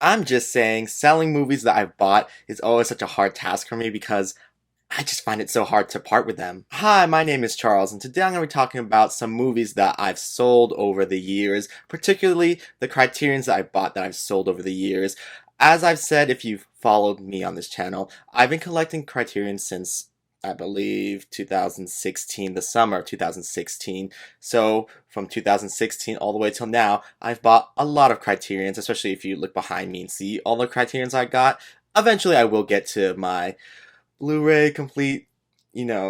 I'm just saying, selling movies that I've bought is always such a hard task for me because I just find it so hard to part with them. Hi, my name is Charles, and today I'm going to be talking about some movies that I've sold over the years, particularly the Criterions that I bought that I've sold over the years. As I've said, if you've followed me on this channel, I've been collecting Criterion since I believe 2016, the summer of 2016. So from 2016 all the way till now, I've bought a lot of Criterions, especially if you look behind me and see all the Criterions I got. Eventually I will get to my Blu-ray complete,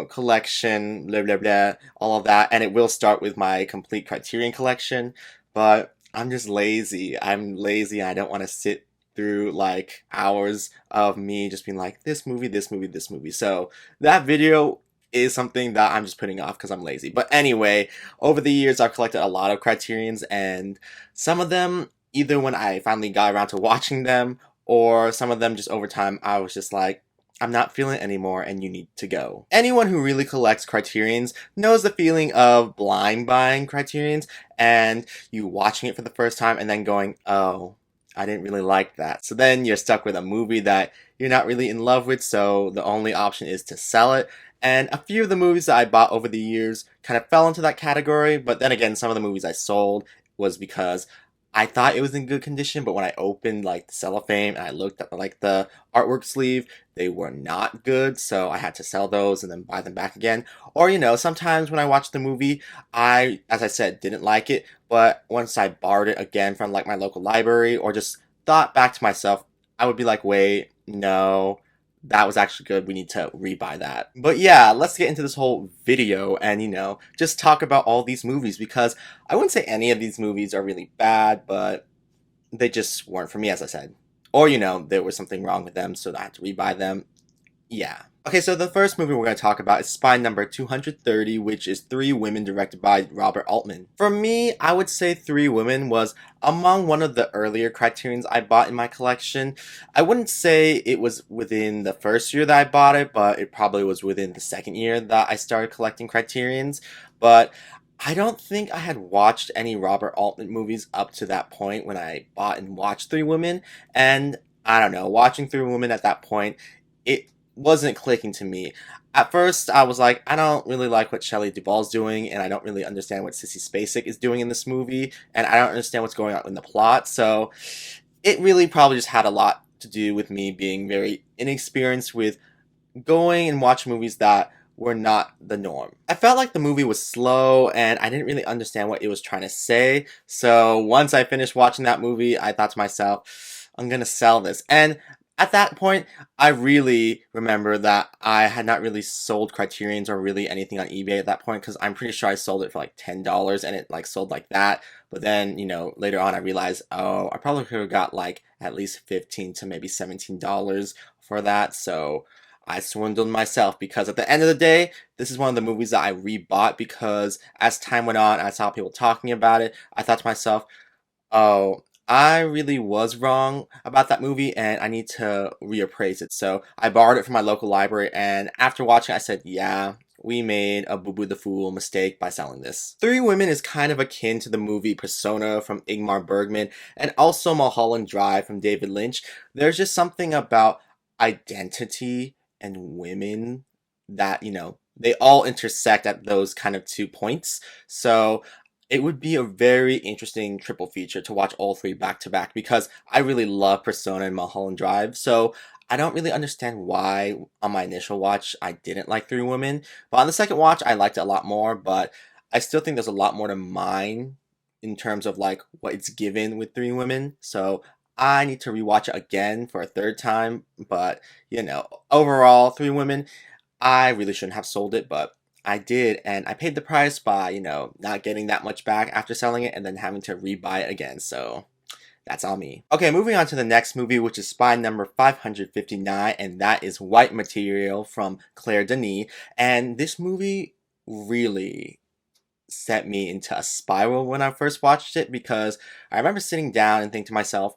collection, blah blah blah, all of that, and it will start with my complete Criterion collection, but I'm just lazy. I'm lazy. I don't want to sit through like hours of me just being like this movie, this movie, this movie. So that video is something that I'm just putting off because I'm lazy. But anyway, over the years I've collected a lot of Criterions, and some of them either when I finally got around to watching them, or some of them just over time I was just like, I'm not feeling it anymore and you need to go. Anyone who really collects Criterions knows the feeling of blind buying Criterions and you watching it for the first time and then going, oh, I didn't really like that. So then you're stuck with a movie that you're not really in love with, so the only option is to sell it. And a few of the movies that I bought over the years kind of fell into that category, but then again, some of the movies I sold was because I thought it was in good condition, but when I opened like the cellophane and I looked at like the artwork sleeve, they were not good, so I had to sell those and then buy them back again. Or sometimes when I watched the movie, as I said, didn't like it, but once I borrowed it again from like my local library or just thought back to myself, I would be like, wait, no, that was actually good. We need to rebuy that. But yeah, let's get into this whole video and, just talk about all these movies because I wouldn't say any of these movies are really bad, but they just weren't for me, as I said. Or, there was something wrong with them, so I had to rebuy them. Yeah. Okay, so the first movie we're going to talk about is Spy Number 230, which is Three Women, directed by Robert Altman. For me, I would say Three Women was among one of the earlier Criterions I bought in my collection. I wouldn't say it was within the first year that I bought it, but it probably was within the second year that I started collecting Criterions. But I don't think I had watched any Robert Altman movies up to that point when I bought and watched Three Women, and I don't know, watching Three Women at that point, it wasn't clicking to me. At first, I was like, I don't really like what Shelley Duvall's doing, and I don't really understand what Sissy Spacek is doing in this movie, and I don't understand what's going on in the plot, so it really probably just had a lot to do with me being very inexperienced with going and watching movies that were not the norm. I felt like the movie was slow and I didn't really understand what it was trying to say. So once I finished watching that movie, I thought to myself, I'm gonna sell this. And at that point, I really remember that I had not really sold Criterions or really anything on eBay at that point because I'm pretty sure I sold it for like $10 and it like sold like that. But then, later on I realized, oh, I probably could have got like at least 15 to maybe $17 for that. So I swindled myself because at the end of the day, this is one of the movies that I rebought because as time went on, I saw people talking about it. I thought to myself, oh, I really was wrong about that movie and I need to reappraise it. So I borrowed it from my local library, and after watching it, I said, yeah, we made a Boo Boo the Fool mistake by selling this. Three Women is kind of akin to the movie Persona from Ingmar Bergman and also Mulholland Drive from David Lynch. There's just something about identity and women that, they all intersect at those kind of 2 points. So it would be a very interesting triple feature to watch all three back to back because I really love Persona and Mulholland Drive. So I don't really understand why on my initial watch I didn't like Three Women, but on the second watch I liked it a lot more. But I still think there's a lot more to mine in terms of like what it's given with Three Women. So I need to rewatch it again for a third time. But overall, Three Women, I really shouldn't have sold it, but I did, and I paid the price by, not getting that much back after selling it and then having to rebuy it again, so that's on me. Okay, moving on to the next movie, which is Spy Number 559, and that is White Material from Claire Denis, and this movie really set me into a spiral when I first watched it because I remember sitting down and thinking to myself,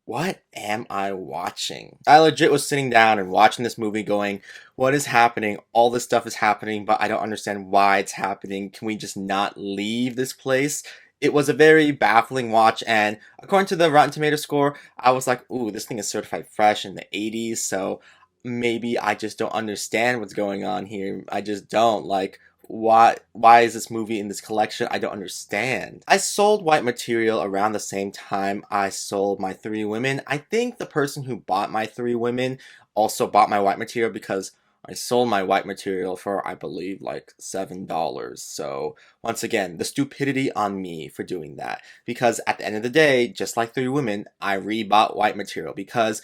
what am I watching? I legit was sitting down and watching this movie going, what is happening? All this stuff is happening, but I don't understand why it's happening. Can we just not leave this place? It was a very baffling watch, and according to the Rotten Tomato score, I was like, ooh, this thing is certified fresh in the 80s, so maybe I just don't understand what's going on here. I just don't. Like, why is this movie in this collection? I don't understand. I sold white material around the same time I sold my Three Women. I think the person who bought my Three Women also bought my white material because I sold my white material for, I believe, like $7. So, once again, the stupidity on me for doing that. Because at the end of the day, just like Three Women, I rebought white material because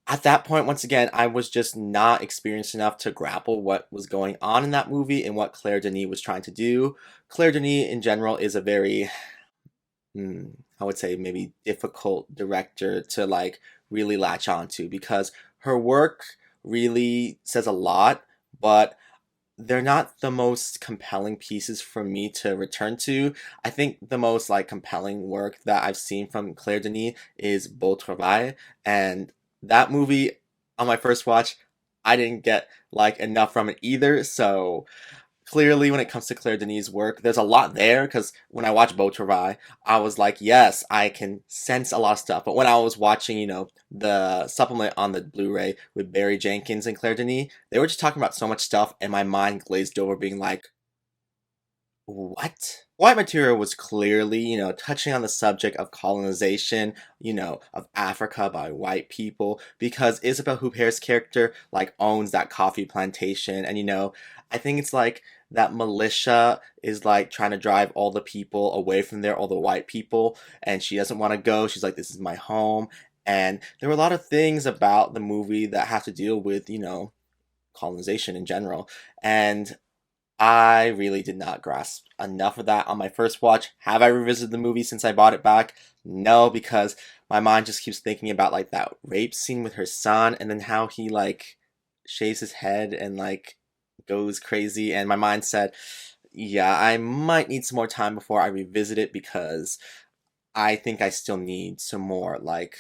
at that point, once again, I was just not experienced enough to grapple what was going on in that movie and what Claire Denis was trying to do. Claire Denis, in general, is a very, I would say, maybe difficult director to like really latch onto because her work really says a lot, but they're not the most compelling pieces for me to return to. I think the most like compelling work that I've seen from Claire Denis is Beau Travail, and that movie on my first watch, I didn't get like enough from it either. So clearly, when it comes to Claire Denis' work, there's a lot there because when I watched Beau Travail, I was like, yes, I can sense a lot of stuff. But when I was watching, the supplement on the Blu-ray with Barry Jenkins and Claire Denis, they were just talking about so much stuff, and my mind glazed over, being like, what? White Material was clearly, touching on the subject of colonization, of Africa by white people, because Isabelle Huppert's character, like, owns that coffee plantation, and, I think it's like that militia is, like, trying to drive all the people away from there, all the white people, and she doesn't want to go. She's like, this is my home, and there were a lot of things about the movie that have to deal with, colonization in general, and I really did not grasp enough of that on my first watch. Have I revisited the movie since I bought it back? No, because my mind just keeps thinking about like that rape scene with her son and then how he like shaves his head and like goes crazy, and my mind said, yeah, I might need some more time before I revisit it because I think I still need some more like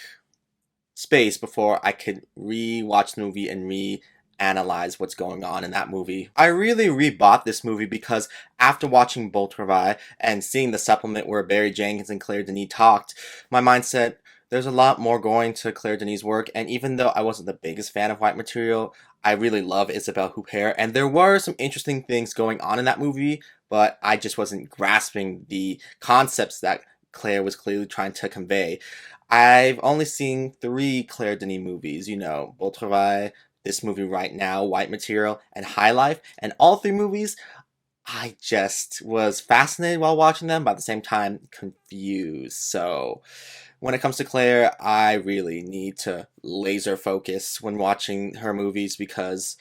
space before I could re-watch the movie and re-analyze what's going on in that movie. I really rebought this movie because after watching Beau Travail and seeing the supplement where Barry Jenkins and Claire Denis talked, my mind said, there's a lot more going to Claire Denis' work, and even though I wasn't the biggest fan of White Material, I really love Isabelle Huppert, and there were some interesting things going on in that movie, but I just wasn't grasping the concepts that Claire was clearly trying to convey. I've only seen three Claire Denis movies, Beau Travail, this movie right now, White Material, and High Life, and all three movies, I just was fascinated while watching them, but at the same time confused. So when it comes to Claire, I really need to laser focus when watching her movies because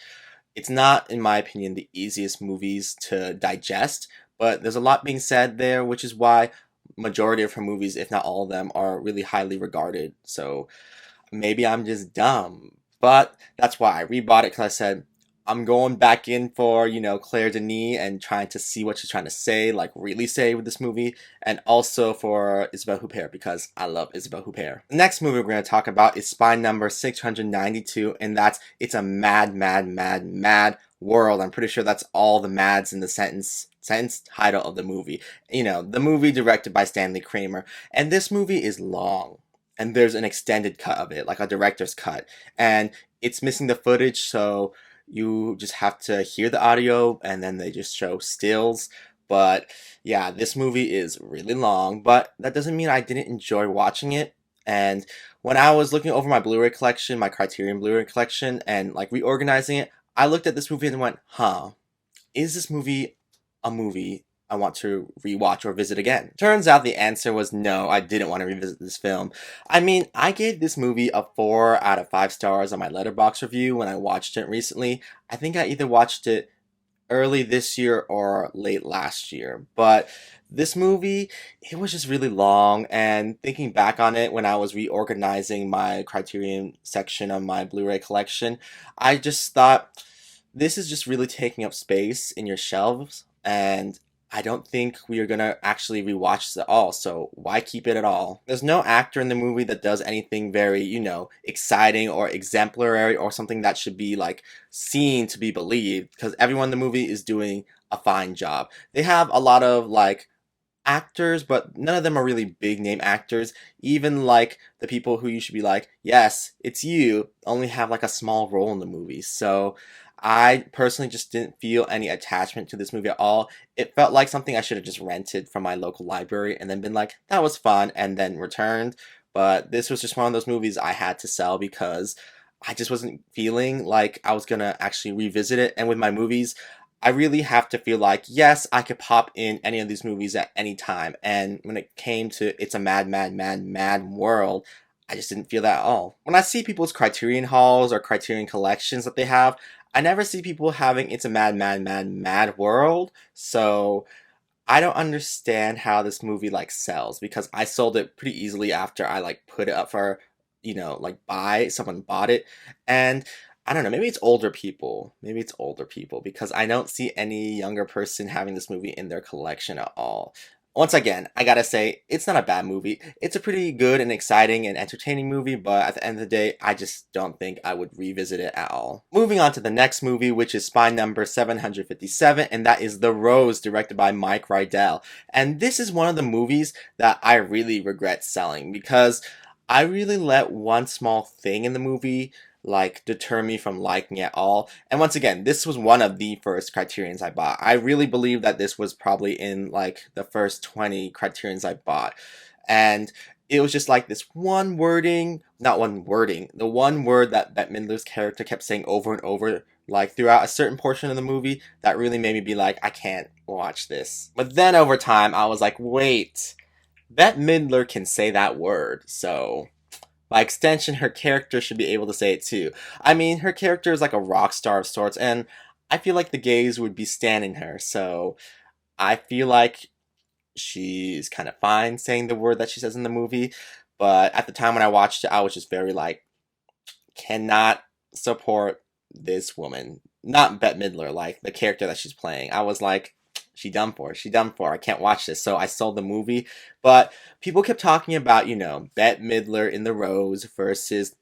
it's not, in my opinion, the easiest movies to digest, but there's a lot being said there, which is why majority of her movies, if not all of them, are really highly regarded. So maybe I'm just dumb, but that's why I rebought it because I said I'm going back in for Claire Denis and trying to see what she's trying to say, like really say with this movie, and also for Isabelle Huppert because I love Isabelle Huppert. The next movie we're going to talk about is spy number 692, and that's It's a Mad, Mad, Mad, Mad World. I'm pretty sure that's all the mads in the sentence title of the movie. The movie directed by Stanley Kramer, and this movie is long. And there's an extended cut of it, like a director's cut. And it's missing the footage, so you just have to hear the audio and then they just show stills. But yeah, this movie is really long, but that doesn't mean I didn't enjoy watching it. And when I was looking over my Blu-ray collection, my Criterion Blu-ray collection, and like reorganizing it, I looked at this movie and went, huh, is this movie a movie I want to rewatch or visit again? Turns out the answer was no, I didn't want to revisit this film. I mean, I gave this movie a 4 out of 5 stars on my Letterboxd review when I watched it recently. I think I either watched it early this year or late last year. But this movie, it was just really long, and thinking back on it when I was reorganizing my Criterion section of my Blu-ray collection, I just thought this is just really taking up space in your shelves, and I don't think we are gonna actually rewatch this at all, so why keep it at all? There's no actor in the movie that does anything very, exciting or exemplary or something that should be like seen to be believed, because everyone in the movie is doing a fine job. They have a lot of like actors, but none of them are really big name actors. Even like the people who you should be like, yes, it's you, only have like a small role in the movie. So I personally just didn't feel any attachment to this movie at all. It felt like something I should have just rented from my local library and then been like, that was fun, and then returned. But this was just one of those movies I had to sell because I just wasn't feeling like I was gonna actually revisit it. And with my movies, I really have to feel like, yes, I could pop in any of these movies at any time. And when it came to It's a Mad, Mad, Mad, Mad World, I just didn't feel that at all. When I see people's Criterion halls or Criterion collections that they have, I never see people having It's a Mad, Mad, Mad, Mad World. So I don't understand how this movie like sells because I sold it pretty easily after I like put it up for, like buy, someone bought it. And I don't know, maybe it's older people. Maybe it's older people because I don't see any younger person having this movie in their collection at all. Once again, I gotta say, it's not a bad movie. It's a pretty good and exciting and entertaining movie, but at the end of the day, I just don't think I would revisit it at all. Moving on to the next movie, which is Spy Number 757, and that is The Rose, directed by Mike Rydell. And this is one of the movies that I really regret selling because I really let one small thing in the movie like deter me from liking it at all. And once again, this was one of the first Criterions I bought. I really believe that this was probably in like the first 20 Criterions I bought. And it was just like this one wording, not one wording, the one word that Bette Midler's character kept saying over and over, like throughout a certain portion of the movie, that really made me be like, I can't watch this. But then over time, I was like, wait, Bette Midler can say that word, so by extension, her character should be able to say it too. I mean, her character is like a rock star of sorts, and I feel like the gays would be standing her, so I feel like she's kind of fine saying the word that she says in the movie. But at the time when I watched it, I was just very like, cannot support this woman. Not Bette Midler, like the character that she's playing. I was like, she done for. She done for. I can't watch this. So I sold the movie. But people kept talking about, Bette Midler in The Rose versus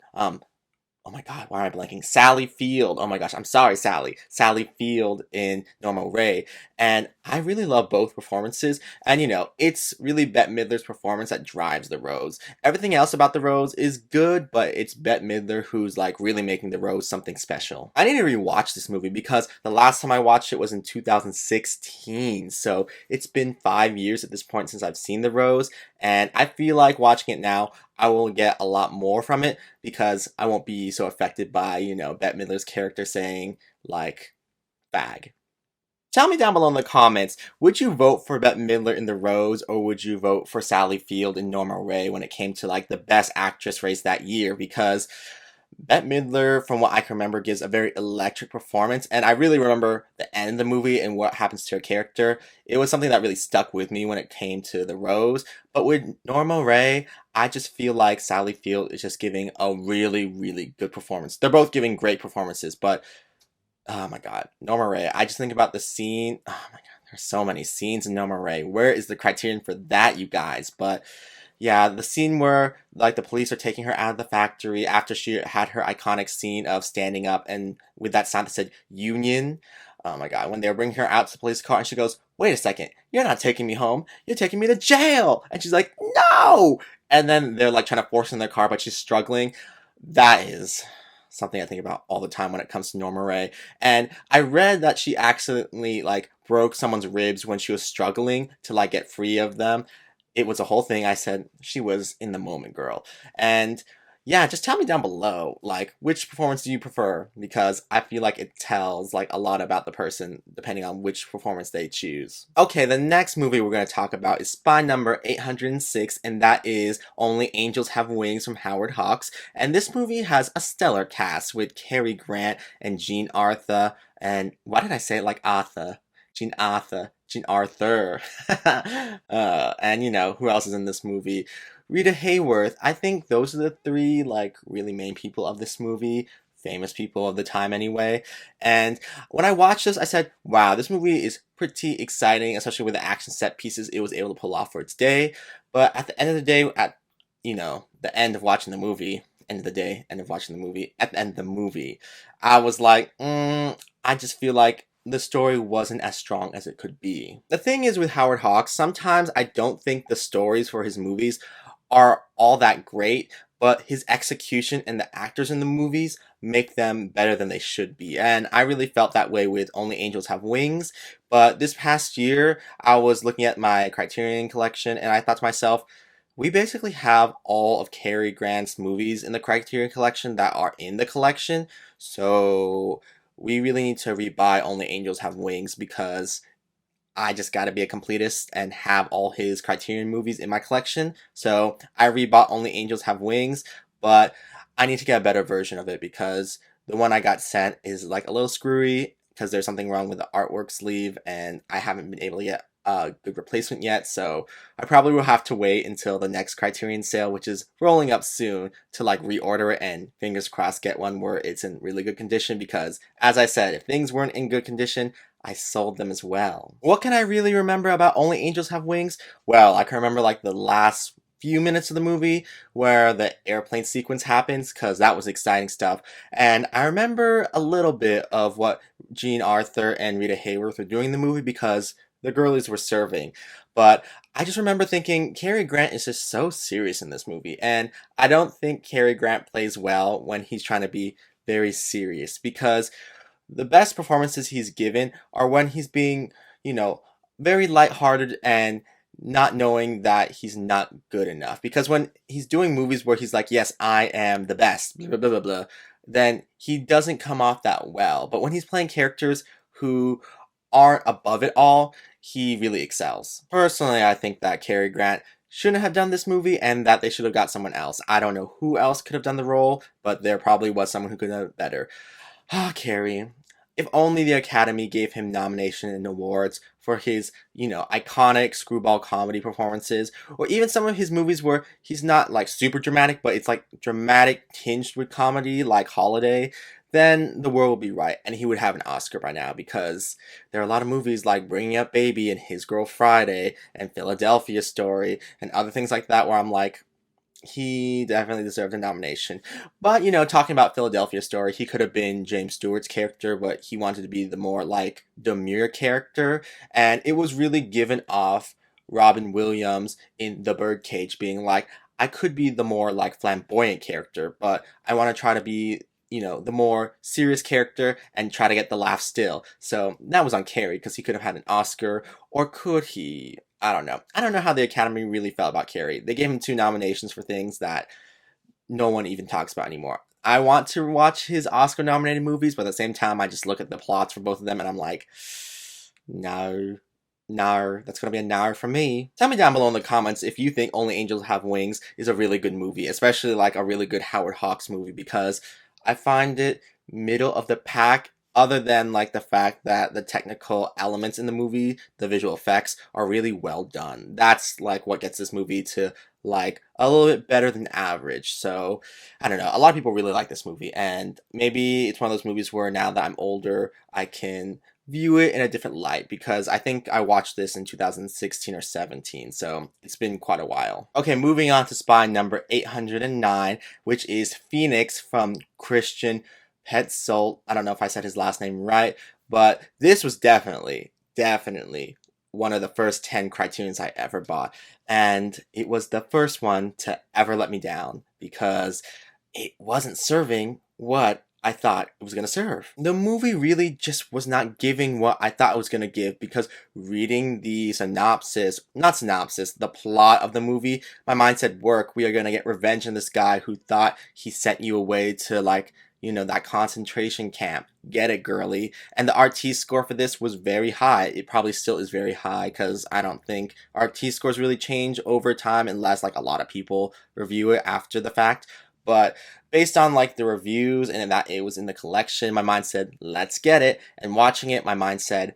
oh my god, why am I blanking? Sally Field. Oh my gosh, I'm sorry, Sally. Sally Field in Norma Ray. And I really love both performances. And it's really Bette Midler's performance that drives The Rose. Everything else about The Rose is good, but it's Bette Midler who's like really making The Rose something special. I need to rewatch this movie because the last time I watched it was in 2016. So it's been 5 years at this point since I've seen The Rose. And I feel like watching it now, I will get a lot more from it because I won't be so affected by, Bette Midler's character saying, like, fag. Tell me down below in the comments, would you vote for Bette Midler in The Rose or would you vote for Sally Field in Norma Ray when it came to, like, the best actress race that year? Because Bette Midler, from what I can remember, gives a very electric performance, and I really remember the end of the movie and what happens to her character. It was something that really stuck with me when it came to The Rose. But with Norma Ray, I just feel like Sally Field is just giving a really, really good performance. They're both giving great performances, but oh my god, Norma Ray, I just think about the scene. Oh my god, there's so many scenes in Norma Ray. Where is the criterion for that, you guys? But yeah, the scene where like the police are taking her out of the factory after she had her iconic scene of standing up and with that sign that said Union. Oh my god, when they were bringing her out to the police car and she goes, "Wait a second, you're not taking me home. You're taking me to jail." And she's like, "No!" And then they're like trying to force her in their car, but she's struggling. That is something I think about all the time when it comes to Norma Ray. And I read that she accidentally like broke someone's ribs when she was struggling to like get free of them. It was a whole thing. I said she was in the moment, girl. And yeah, just tell me down below, like, which performance do you prefer? Because I feel like it tells, like, a lot about the person, depending on which performance they choose. Okay, the next movie we're going to talk about is Spy Number 806, and that is Only Angels Have Wings from Howard Hawks. And this movie has a stellar cast with Cary Grant and Jean Arthur, and why did I say it like Arthur? Jean Arthur. Jean Arthur. And who else is in this movie? Rita Hayworth. I think those are the three, like, really main people of this movie. Famous people of the time, anyway. And when I watched this, I said, wow, this movie is pretty exciting, especially with the action set pieces it was able to pull off for its day. But at the end of the day, at, the end of watching the movie, end of the day, end of watching the movie, at the end of the movie, I was like, I just feel like the story wasn't as strong as it could be. The thing is with Howard Hawks, sometimes I don't think the stories for his movies are all that great, but his execution and the actors in the movies make them better than they should be. And I really felt that way with Only Angels Have Wings. But this past year, I was looking at my Criterion collection and I thought to myself, we basically have all of Cary Grant's movies in the Criterion collection that are in the collection. So we really need to rebuy Only Angels Have Wings because I just gotta be a completist and have all his Criterion movies in my collection. So I rebought Only Angels Have Wings, but I need to get a better version of it because the one I got sent is like a little screwy because there's something wrong with the artwork sleeve and I haven't been able to get a good replacement yet. So I probably will have to wait until the next Criterion sale, which is rolling up soon, to like reorder it and fingers crossed get one where it's in really good condition because as I said, if things weren't in good condition, I sold them as well. What can I really remember about Only Angels Have Wings? Well, I can remember like the last few minutes of the movie where the airplane sequence happens because that was exciting stuff. And I remember a little bit of what Jean Arthur and Rita Hayworth were doing in the movie because the girlies were serving. But I just remember thinking Cary Grant is just so serious in this movie. And I don't think Cary Grant plays well when he's trying to be very serious because the best performances he's given are when he's being, very lighthearted and not knowing that he's not good enough. Because when he's doing movies where he's like, yes, I am the best, blah, blah, blah, blah, blah, then he doesn't come off that well. But when he's playing characters who aren't above it all, he really excels. Personally, I think that Cary Grant shouldn't have done this movie and that they should have got someone else. I don't know who else could have done the role, but there probably was someone who could have done it better. Ah, Carrie. If only the Academy gave him nomination and awards for his, iconic screwball comedy performances, or even some of his movies where he's not like super dramatic, but it's like dramatic tinged with comedy, like Holiday, then the world would be right, and he would have an Oscar by now because there are a lot of movies like Bringing Up Baby and His Girl Friday and Philadelphia Story and other things like that where I'm like, he definitely deserved a nomination. But, talking about Philadelphia Story, he could have been James Stewart's character, but he wanted to be the more, like, demure character. And it was really given off Robin Williams in The Birdcage being like, I could be the more, like, flamboyant character, but I want to try to be, the more serious character and try to get the laugh still. So that was on Carrie because he could have had an Oscar, or could he? I don't know. I don't know how the Academy really felt about Carrie. They gave him 2 nominations for things that no one even talks about anymore. I want to watch his Oscar nominated movies, but at the same time, I just look at the plots for both of them and I'm like, no, no, that's going to be a no from me. Tell me down below in the comments if you think Only Angels Have Wings is a really good movie, especially like a really good Howard Hawks movie, because I find it middle of the pack other than like the fact that the technical elements in the movie, the visual effects, are really well done. That's like what gets this movie to like a little bit better than average. So I don't know. A lot of people really like this movie, and maybe it's one of those movies where now that I'm older, I can view it in a different light because I think I watched this in 2016 or 17, so it's been quite a while. Okay, moving on to spy number 809, which is Phoenix from Christian Petzold. I don't know if I said his last name right, but this was definitely one of the first 10 Criterions I ever bought. And it was the first one to ever let me down because it wasn't serving what I thought it was going to serve. The movie really just was not giving what I thought it was going to give because reading the the plot of the movie, my mind said, work, we are going to get revenge on this guy who thought he sent you away to like, that concentration camp. Get it, girly. And the RT score for this was very high. It probably still is very high because I don't think RT scores really change over time unless like a lot of people review it after the fact. But based on like the reviews and that it was in the collection, my mind said, let's get it. And watching it, my mind said,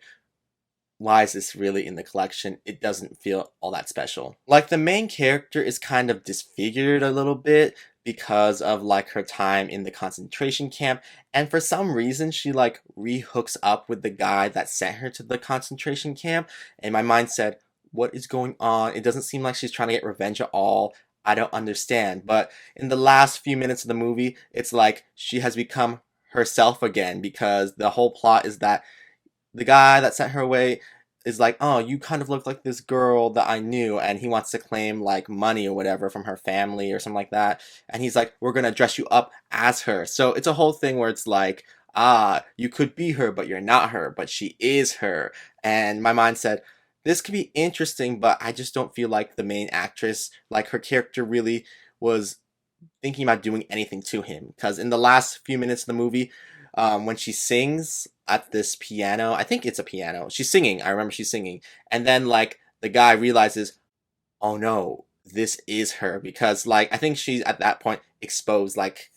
why is this really in the collection? It doesn't feel all that special. Like the main character is kind of disfigured a little bit because of like her time in the concentration camp, and for some reason she like re-hooks up with the guy that sent her to the concentration camp, and my mind said, what is going on? It doesn't seem like she's trying to get revenge at all. I don't understand. But in the last few minutes of the movie, it's like she has become herself again because the whole plot is that the guy that sent her away is like, oh, you kind of look like this girl that I knew, and he wants to claim like money or whatever from her family or something like that. And he's like, we're gonna dress you up as her. So it's a whole thing where it's like, ah, you could be her, but you're not her, but she is her. And my mind said, this could be interesting, but I just don't feel like the main actress, like her character really was thinking about doing anything to him. Because in the last few minutes of the movie, when she sings at this piano, I think it's a piano. She's singing. I remember she's singing, and then like the guy realizes, oh no, this is her because like I think she's at that point exposed like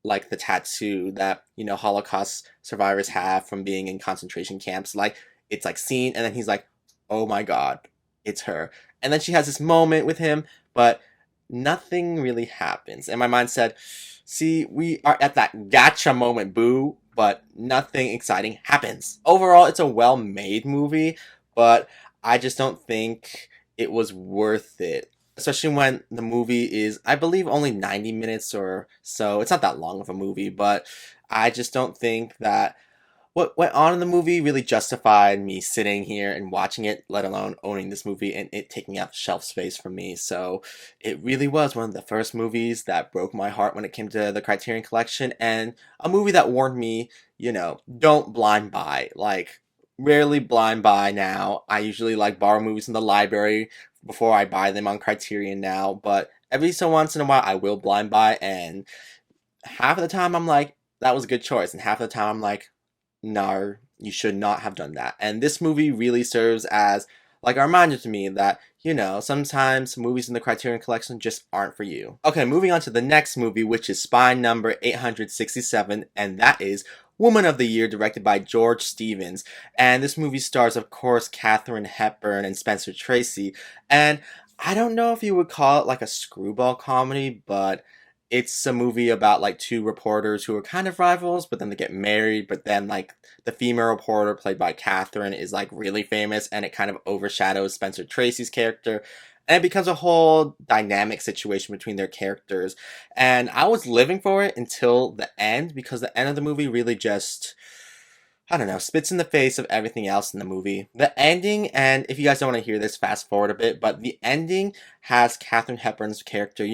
the tattoo that Holocaust survivors have from being in concentration camps. Like it's like seen, and then he's like, oh my god, it's her. And then she has this moment with him, but nothing really happens. And my mind said, see, we are at that gotcha moment, boo, but nothing exciting happens. Overall, it's a well-made movie, but I just don't think it was worth it. Especially when the movie is, I believe, only 90 minutes or so. It's not that long of a movie, but I just don't think that what went on in the movie really justified me sitting here and watching it, let alone owning this movie and it taking up shelf space from me. So it really was one of the first movies that broke my heart when it came to the Criterion Collection, and a movie that warned me, don't blind buy. Like, rarely blind buy now. I usually like borrow movies in the library before I buy them on Criterion now, but every so once in a while I will blind buy, and half of the time I'm like, that was a good choice, and half of the time I'm like, no, you should not have done that. And this movie really serves as like a reminder to me that, sometimes movies in the Criterion Collection just aren't for you. Okay, moving on to the next movie, which is spy number 867, and that is Woman of the Year, directed by George Stevens. And this movie stars, of course, Katharine Hepburn and Spencer Tracy. And I don't know if you would call it like a screwball comedy, but it's a movie about like two reporters who are kind of rivals, but then they get married. But then like the female reporter played by Catherine is like really famous, and it kind of overshadows Spencer Tracy's character. And it becomes a whole dynamic situation between their characters. And I was living for it until the end, because the end of the movie really just, I don't know, spits in the face of everything else in the movie. The ending, and if you guys don't want to hear this, fast forward a bit, but the ending has Katharine Hepburn's character,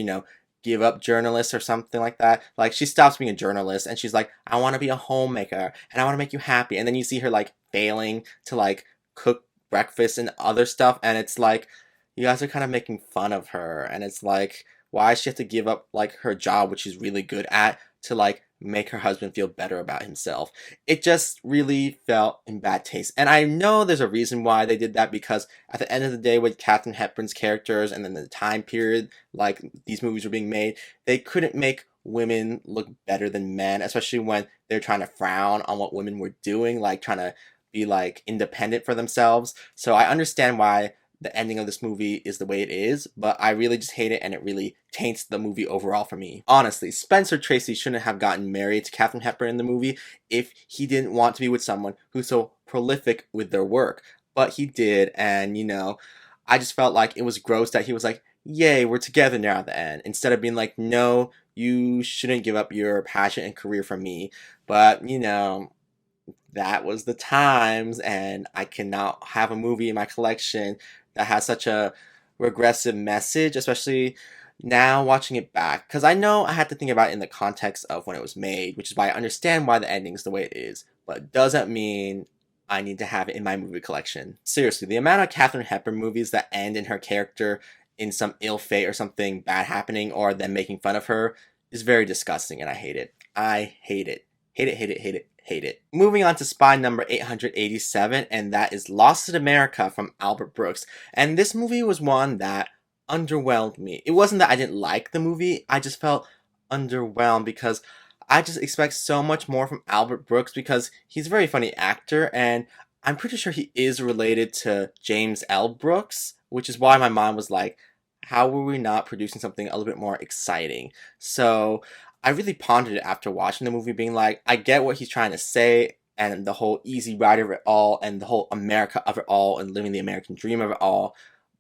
give up journalist or something like that. Like, she stops being a journalist and she's like, I want to be a homemaker and I want to make you happy. And then you see her like failing to like cook breakfast and other stuff, and it's like, you guys are kind of making fun of her, and it's like, why does she have to give up like her job, which she's really good at, to like make her husband feel better about himself? It just really felt in bad taste. And I know there's a reason why they did that, because at the end of the day, with Katharine Hepburn's characters and then the time period like these movies were being made, they couldn't make women look better than men, especially when they're trying to frown on what women were doing, like trying to be like independent for themselves. So I understand why the ending of this movie is the way it is, but I really just hate it, and it really taints the movie overall for me. Honestly, Spencer Tracy shouldn't have gotten married to Katharine Hepburn in the movie if he didn't want to be with someone who's so prolific with their work. But he did, and I just felt like it was gross that he was like, yay, we're together now at the end, instead of being like, no, you shouldn't give up your passion and career for me. But, that was the times, and I cannot have a movie in my collection that has such a regressive message, especially now watching it back. Because I know I had to think about it in the context of when it was made, which is why I understand why the ending is the way it is, but it doesn't mean I need to have it in my movie collection. Seriously, the amount of Katharine Hepburn movies that end in her character in some ill fate or something bad happening, or them making fun of her, is very disgusting, and I hate it. I hate it. Hate it, hate it, hate it, hate it. Moving on to spy number 887, and that is Lost in America from Albert Brooks. And this movie was one that underwhelmed me. It wasn't that I didn't like the movie, I just felt underwhelmed because I just expect so much more from Albert Brooks, because he's a very funny actor, and I'm pretty sure he is related to James L. Brooks, which is why my mind was like, how were we not producing something a little bit more exciting? So I really pondered it after watching the movie, being like, I get what he's trying to say, and the whole easy ride of it all, and the whole America of it all, and living the American dream of it all,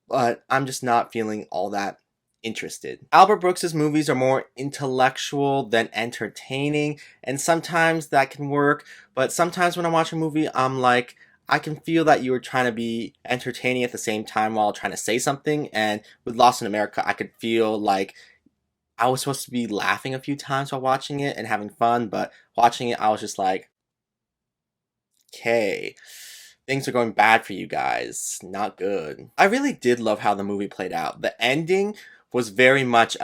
but I'm just not feeling all that interested. Albert Brooks's movies are more intellectual than entertaining, and sometimes that can work, but sometimes when I watch a movie, I'm like, I can feel that you were trying to be entertaining at the same time while trying to say something. And with Lost in America, I could feel like I was supposed to be laughing a few times while watching it and having fun, but watching it, I was just like, okay, things are going bad for you guys. Not good. I really did love how the movie played out. The ending was very much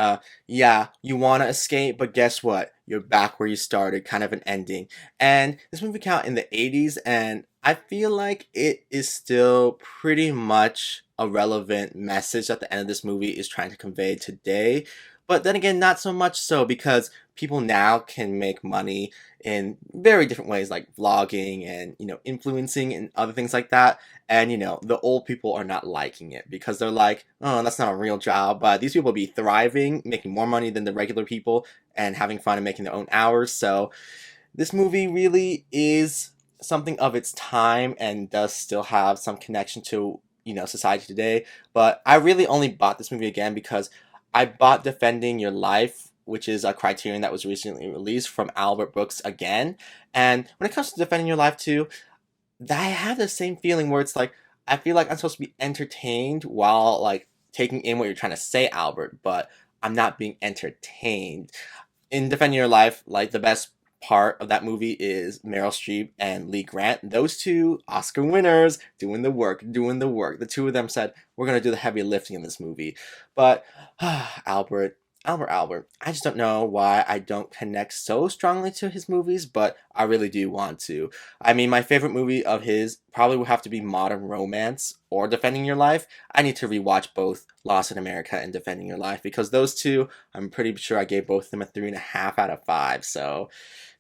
yeah, you want to escape, but guess what? You're back where you started kind of an ending. And this movie came out in the 80s, and I feel like it is still pretty much a relevant message that the end of this movie is trying to convey today. But then again, not so much so, because people now can make money in very different ways, like vlogging and influencing and other things like that. And the old people are not liking it because they're like, oh, that's not a real job. But these people be thriving, making more money than the regular people, and having fun and making their own hours. So this movie really is something of its time and does still have some connection to society today. But I really only bought this movie again because I bought Defending Your Life, which is a Criterion that was recently released from Albert Brooks again. And when it comes to Defending Your Life too, I have the same feeling where it's like I feel like I'm supposed to be entertained while like taking in what you're trying to say, Albert, but I'm not being entertained. In Defending Your Life, like the best part of that movie is Meryl Streep and Lee Grant. Those two Oscar winners doing the work, doing the work. The two of them said, we're going to do the heavy lifting in this movie. But Albert, I just don't know why I don't connect so strongly to his movies, but I really do want to. I mean, my favorite movie of his probably would have to be Modern Romance or Defending Your Life. I need to rewatch both Lost in America and Defending Your Life because those two, I'm pretty sure I gave both of them a 3.5 out of 5. So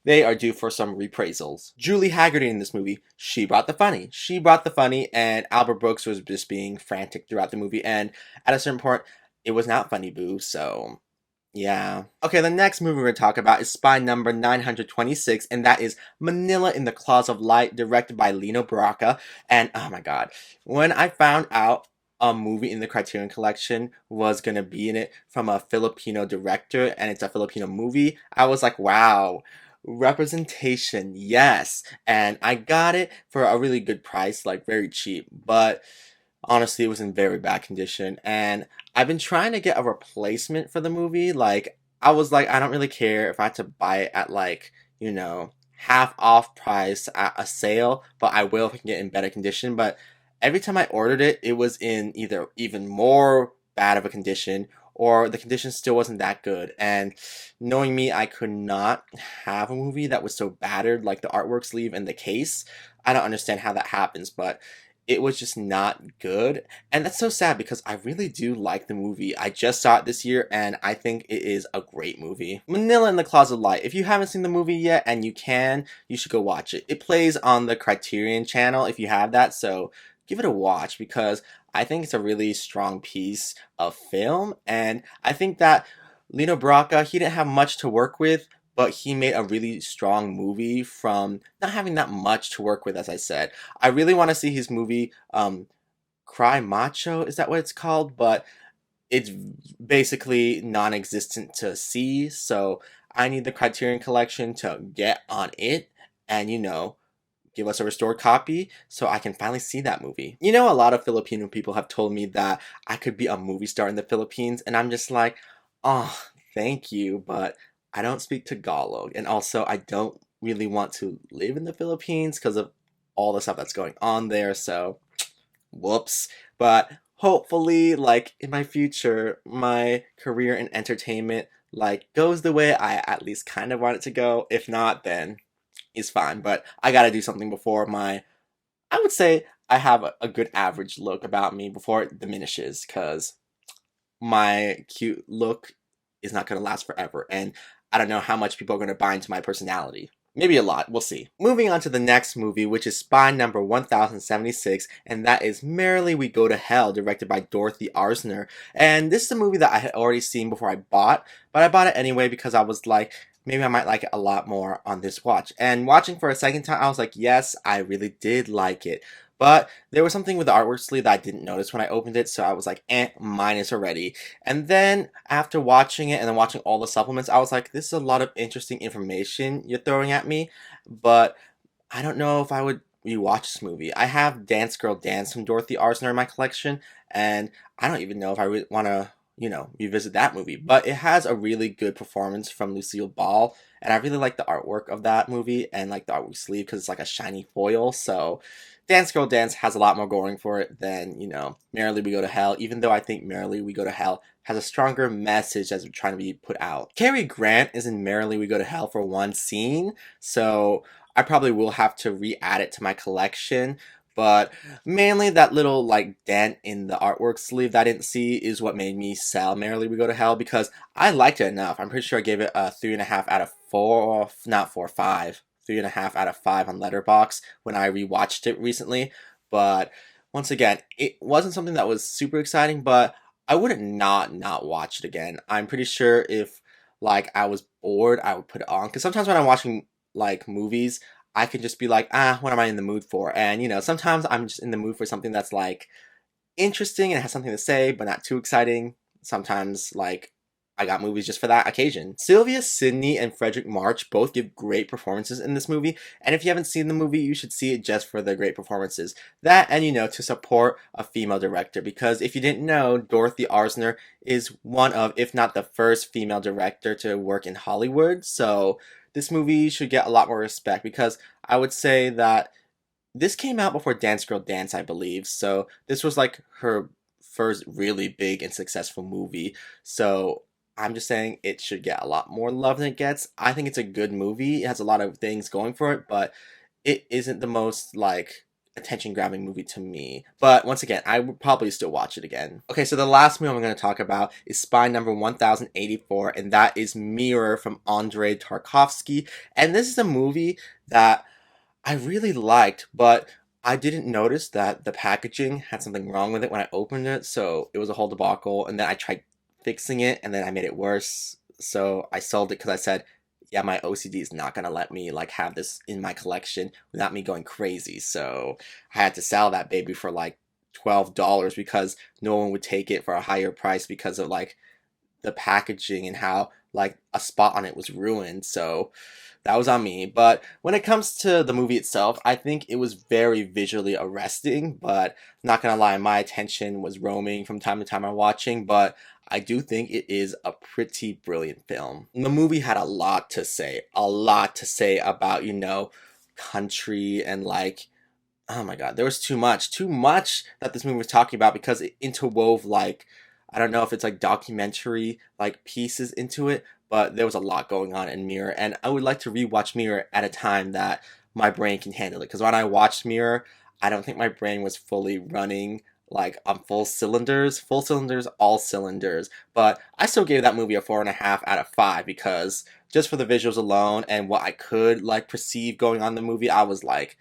they are due for some reprisals. Julie Haggerty in this movie, she brought the funny. She brought the funny, and Albert Brooks was just being frantic throughout the movie. And at a certain point, it was not funny, boo. So yeah. Okay, the next movie we're going to talk about is Spy Number 926, and that is Manila in the Claws of Light, directed by Lino Baraka. And oh my god, when I found out a movie in the Criterion Collection was going to be in it from a Filipino director, and it's a Filipino movie, I was like, wow. Representation, yes. And I got it for a really good price, like very cheap, but honestly, it was in very bad condition. And I've been trying to get a replacement for the movie. Like, I was like, I don't really care if I had to buy it at like, half off price at a sale, but I will if I can get it in better condition. But every time I ordered it, it was in either even more bad of a condition or the condition still wasn't that good. And knowing me, I could not have a movie that was so battered, like the artwork sleeve and the case. I don't understand how that happens, but it was just not good. And that's so sad because I really do like the movie. I just saw it this year and I think it is a great movie. Manila in the Closet of Light. If you haven't seen the movie yet and you can, you should go watch it. It plays on the Criterion channel if you have that, so give it a watch because I think it's a really strong piece of film. And I think that Lino Brocca, he didn't have much to work with, but he made a really strong movie from not having that much to work with, as I said. I really want to see his movie, Cry Macho, is that what it's called? But it's basically non-existent to see, so I need the Criterion Collection to get on it and, give us a restored copy so I can finally see that movie. A lot of Filipino people have told me that I could be a movie star in the Philippines, and I'm just like, oh, thank you, but I don't speak Tagalog, and also I don't really want to live in the Philippines because of all the stuff that's going on there, so whoops. But hopefully, like, in my future, my career in entertainment, like, goes the way I at least kind of want it to go. If not, then it's fine, but I gotta do something before I would say I have a good average look about me before it diminishes, because my cute look is not going to last forever, and I don't know how much people are going to buy into my personality. Maybe a lot, we'll see. Moving on to the next movie, which is Spy Number 1076, and that is Merrily We Go to Hell, directed by Dorothy Arzner. And this is a movie that I had already seen before I bought, but I bought it anyway because I was like, maybe I might like it a lot more on this watch. And watching for a second time, I was like, yes, I really did like it. But there was something with the artwork sleeve that I didn't notice when I opened it, so I was like, minus already. And then after watching it and then watching all the supplements, I was like, this is a lot of interesting information you're throwing at me, but I don't know if I would rewatch this movie. I have Dance Girl Dance from Dorothy Arzner in my collection, and I don't even know if I really want to, revisit that movie. But it has a really good performance from Lucille Ball, and I really like the artwork of that movie and like the artwork sleeve because it's like a shiny foil. So Dance Girl Dance has a lot more going for it than, Merrily We Go to Hell, even though I think Merrily We Go to Hell has a stronger message that's trying to be put out. Cary Grant is in Merrily We Go to Hell for one scene, so I probably will have to re-add it to my collection. But mainly that little like dent in the artwork sleeve that I didn't see is what made me sell Merrily We Go to Hell because I liked it enough. I'm pretty sure I gave it a 3.5 out of 4, not 4, 5. 3.5 out of 5 on Letterboxd when I rewatched it recently. But once again, it wasn't something that was super exciting, but I wouldn't not watch it again. I'm pretty sure if like I was bored, I would put it on. Because sometimes when I'm watching like movies, I can just be like, what am I in the mood for? And sometimes I'm just in the mood for something that's like interesting and has something to say, but not too exciting. Sometimes like I got movies just for that occasion. Sylvia Sidney and Frederick March both give great performances in this movie, and if you haven't seen the movie, you should see it just for the great performances. That and to support a female director, because if you didn't know, Dorothy Arzner is one of, if not the first female director to work in Hollywood, so this movie should get a lot more respect because I would say that this came out before Dance Girl Dance, I believe. So this was like her first really big and successful movie. So I'm just saying it should get a lot more love than it gets. I think it's a good movie. It has a lot of things going for it, but it isn't the most like attention grabbing movie to me. But once again, I would probably still watch it again. Okay, so the last movie I'm going to talk about is Spy Number 1084, and that is Mirror from Andrei Tarkovsky. And this is a movie that I really liked, but I didn't notice that the packaging had something wrong with it when I opened it, so it was a whole debacle. And then I tried fixing it, and then I made it worse. So I sold it because I said, "Yeah, my OCD is not gonna let me like have this in my collection without me going crazy." So I had to sell that baby for like $12 because no one would take it for a higher price because of like the packaging and how like a spot on it was ruined. So that was on me. But when it comes to the movie itself, I think it was very visually arresting, but not gonna lie, my attention was roaming from time to time while watching, but I do think it is a pretty brilliant film. The movie had a lot to say about, country and like, oh my god, there was too much that this movie was talking about because it interwove like, I don't know if it's like documentary like pieces into it, but there was a lot going on in Mirror, and I would like to rewatch Mirror at a time that my brain can handle it. Because when I watched Mirror, I don't think my brain was fully running like on full cylinders, all cylinders. But I still gave that movie a 4.5 out of 5 because just for the visuals alone and what I could like perceive going on in the movie, I was like,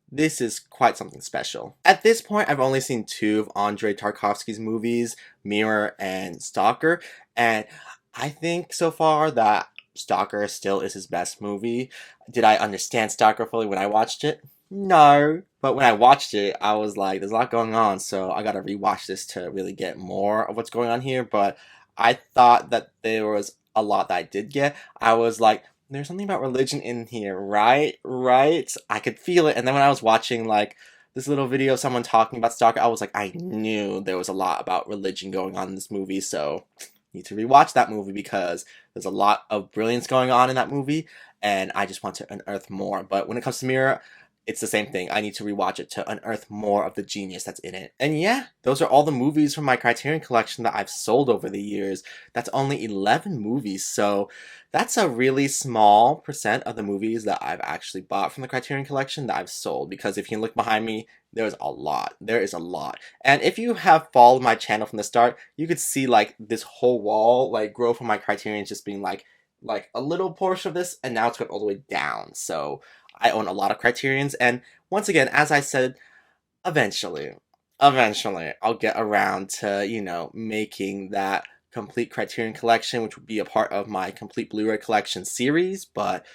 this is quite something special. At this point, I've only seen two of Andrei Tarkovsky's movies, Mirror and Stalker, and I think so far that Stalker still is his best movie. Did I understand Stalker fully when I watched it? No. But when I watched it, I was like, there's a lot going on, so I gotta rewatch this to really get more of what's going on here. But I thought that there was a lot that I did get. I was like, there's something about religion in here, right? Right? I could feel it. And then when I was watching like this little video of someone talking about Stalker, I was like, I knew there was a lot about religion going on in this movie, so need to rewatch that movie because there's a lot of brilliance going on in that movie, and I just want to unearth more. But when it comes to Mirror, it's the same thing. I need to rewatch it to unearth more of the genius that's in it. And yeah, those are all the movies from my Criterion collection that I've sold over the years. That's only 11 movies, so that's a really small percent of the movies that I've actually bought from the Criterion collection that I've sold. Because if you look behind me, there's a lot. There is a lot. And if you have followed my channel from the start, you could see like this whole wall like grow from my Criterions just being like a little portion of this, and now it's going all the way down. So I own a lot of Criterions, and once again, as I said, eventually, I'll get around to, making that complete Criterion collection, which would be a part of my complete Blu-ray collection series, but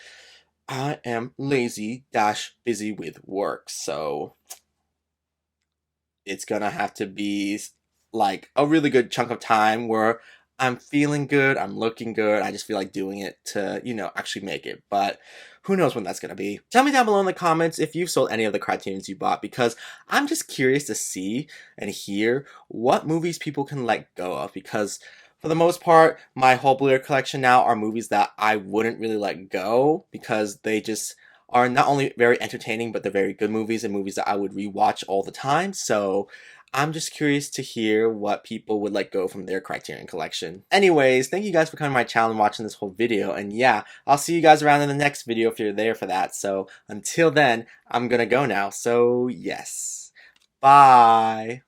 I am lazy dash busy with work, so it's gonna have to be like a really good chunk of time where I'm feeling good, I'm looking good, I just feel like doing it to, actually make it. But who knows when that's gonna be. Tell me down below in the comments if you've sold any of the Criterions you bought, because I'm just curious to see and hear what movies people can let go of, because for the most part, my whole Blu-ray collection now are movies that I wouldn't really let go because they just are not only very entertaining, but they're very good movies and movies that I would rewatch all the time. So I'm just curious to hear what people would let go from their Criterion collection. Anyways, thank you guys for coming to my channel and watching this whole video. And yeah, I'll see you guys around in the next video if you're there for that. So until then, I'm gonna go now. So yes. Bye.